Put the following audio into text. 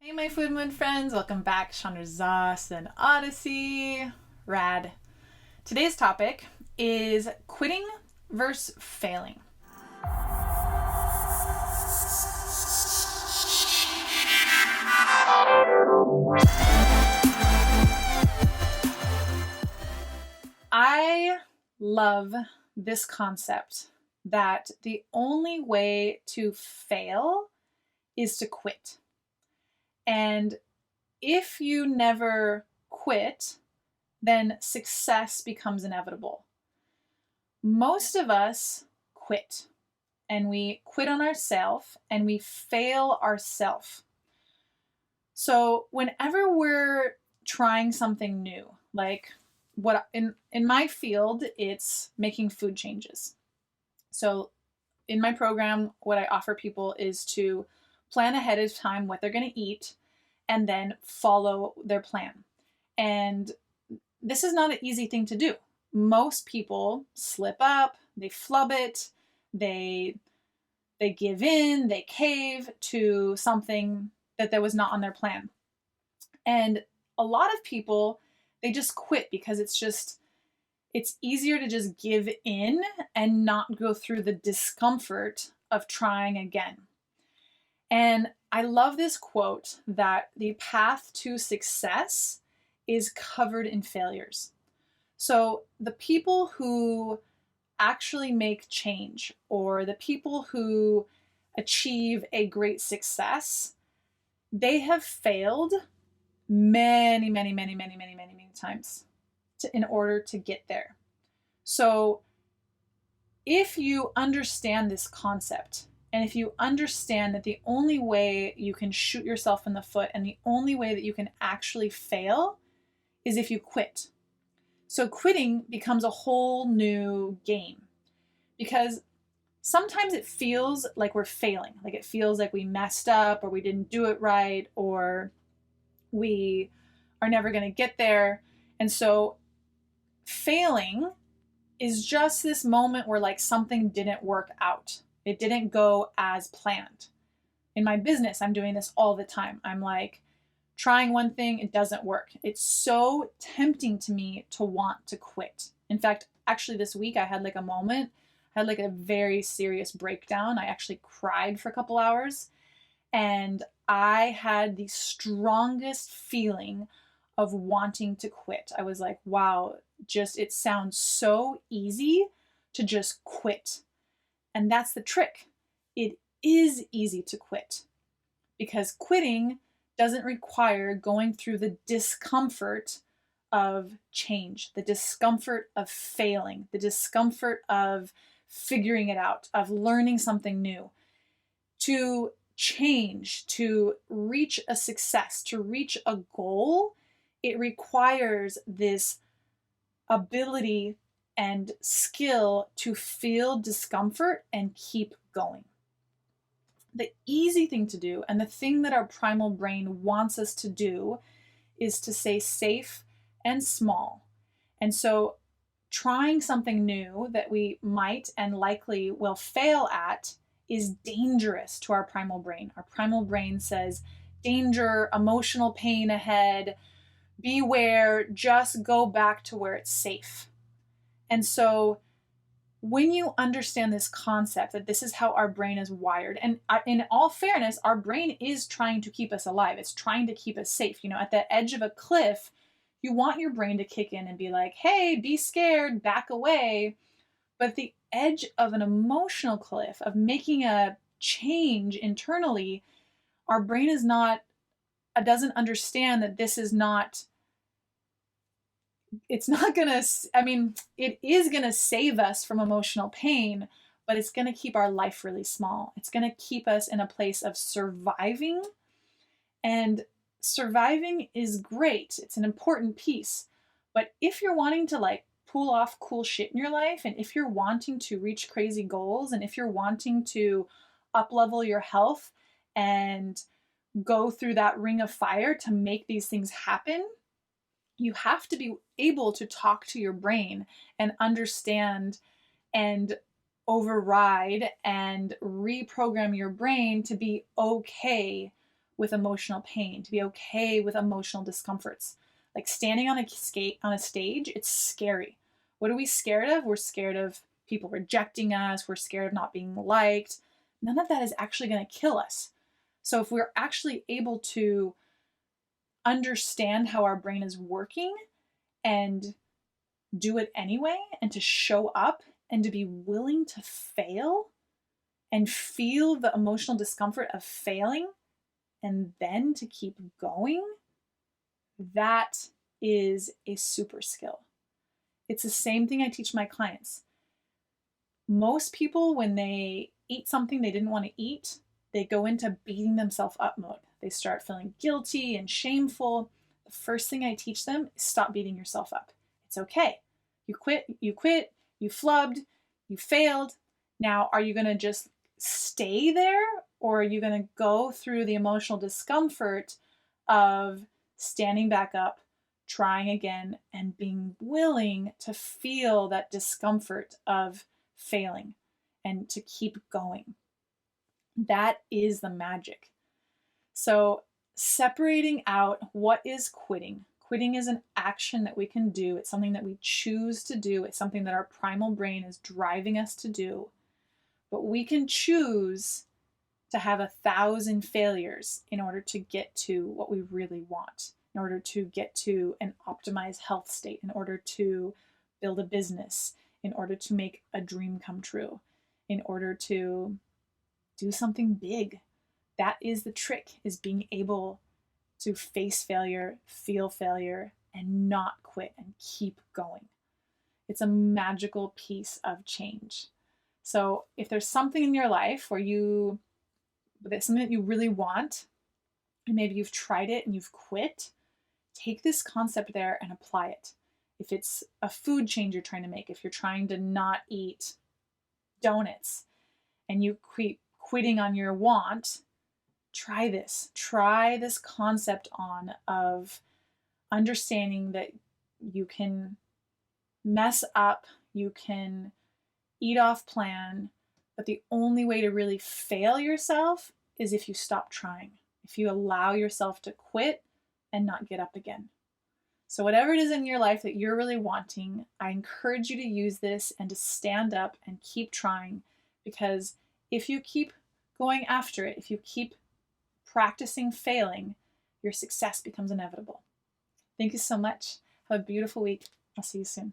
Hey my Food Moon friends, welcome back. Chandra Zas, Zen Odyssey. Rad. Today's topic is quitting versus failing. I love this concept that the only way to fail is to quit. And if you never quit, then success becomes inevitable. Most of us quit, and we quit on ourselves and we fail ourselves. So whenever we're trying something new, like what in my field, it's making food changes. So in my program, what I offer people is to plan ahead of time what they're going to eat and then follow their plan. And this is not an easy thing to do. Most people slip up, they flub it, they give in, they cave to something that was not on their plan. And a lot of people, they just quit because it's easier to just give in and not go through the discomfort of trying again. And I love this quote that the path to success is covered in failures. So the people who actually make change, or the people who achieve a great success, they have failed many times in order to get there. So if you understand this concept, and if you understand that the only way you can shoot yourself in the foot and the only way that you can actually fail is if you quit. So quitting becomes a whole new game, because sometimes it feels like we're failing, like it feels like we messed up or we didn't do it right or we are never going to get there. And so failing is just this moment where like something didn't work out. It didn't go as planned. In my business, I'm doing this all the time. I'm like trying one thing, it doesn't work. It's so tempting to me to want to quit. In fact, actually this week I had like a moment, I had like a very serious breakdown. I actually cried for a couple hours, and I had the strongest feeling of wanting to quit. I was like, wow, it sounds so easy to just quit. And that's the trick. It is easy to quit, because quitting doesn't require going through the discomfort of change, the discomfort of failing, the discomfort of figuring it out, of learning something new. To change, to reach a success, to reach a goal, it requires this ability and skill to feel discomfort and keep going. The easy thing to do, and the thing that our primal brain wants us to do, is to stay safe and small. And so trying something new that we might and likely will fail at is dangerous to our primal brain. Our primal brain says, danger, emotional pain ahead, beware, just go back to where it's safe. And so when you understand this concept, that this is how our brain is wired, and in all fairness, our brain is trying to keep us alive. It's trying to keep us safe. You know, at the edge of a cliff, you want your brain to kick in and be like, hey, be scared, back away. But at the edge of an emotional cliff, of making a change internally, our brain doesn't understand that this is not, it's not gonna, it is gonna save us from emotional pain, but it's gonna keep our life really small. It's gonna keep us in a place of surviving. And surviving is great. It's an important piece. But if you're wanting to like pull off cool shit in your life, and if you're wanting to reach crazy goals, and if you're wanting to up-level your health and go through that ring of fire to make these things happen, you have to be able to talk to your brain and understand and override and reprogram your brain to be okay with emotional pain, to be okay with emotional discomforts. Like standing on a stage, it's scary. What are we scared of? We're scared of people rejecting us. We're scared of not being liked. None of that is actually going to kill us. So if we're actually able to understand how our brain is working and do it anyway, and to show up and to be willing to fail and feel the emotional discomfort of failing and then to keep going, that is a super skill. It's the same thing I teach my clients. Most people, when they eat something they didn't want to eat, they go into beating themselves up mode. They start feeling guilty and shameful. The first thing I teach them is stop beating yourself up. It's okay. You quit, you flubbed, you failed. Now, are you going to just stay there, or are you going to go through the emotional discomfort of standing back up, trying again, and being willing to feel that discomfort of failing and to keep going? That is the magic. So separating out what is quitting. Quitting is an action that we can do. It's something that we choose to do. It's something that our primal brain is driving us to do. But we can choose to have 1,000 failures in order to get to what we really want, in order to get to an optimized health state, in order to build a business, in order to make a dream come true, in order to do something big. That is the trick, is being able to face failure, feel failure, and not quit and keep going. It's a magical piece of change. So if there's something in your life where that's something that you really want, and maybe you've tried it and you've quit, take this concept there and apply it. If it's a food change you're trying to make, if you're trying to not eat donuts and you keep quitting on your want, try this. Try this concept on of understanding that you can mess up, you can eat off plan, but the only way to really fail yourself is if you stop trying, if you allow yourself to quit and not get up again. So whatever it is in your life that you're really wanting, I encourage you to use this and to stand up and keep trying, because if you keep going after it, if you keep practicing failing, your success becomes inevitable. Thank you so much. Have a beautiful week. I'll see you soon.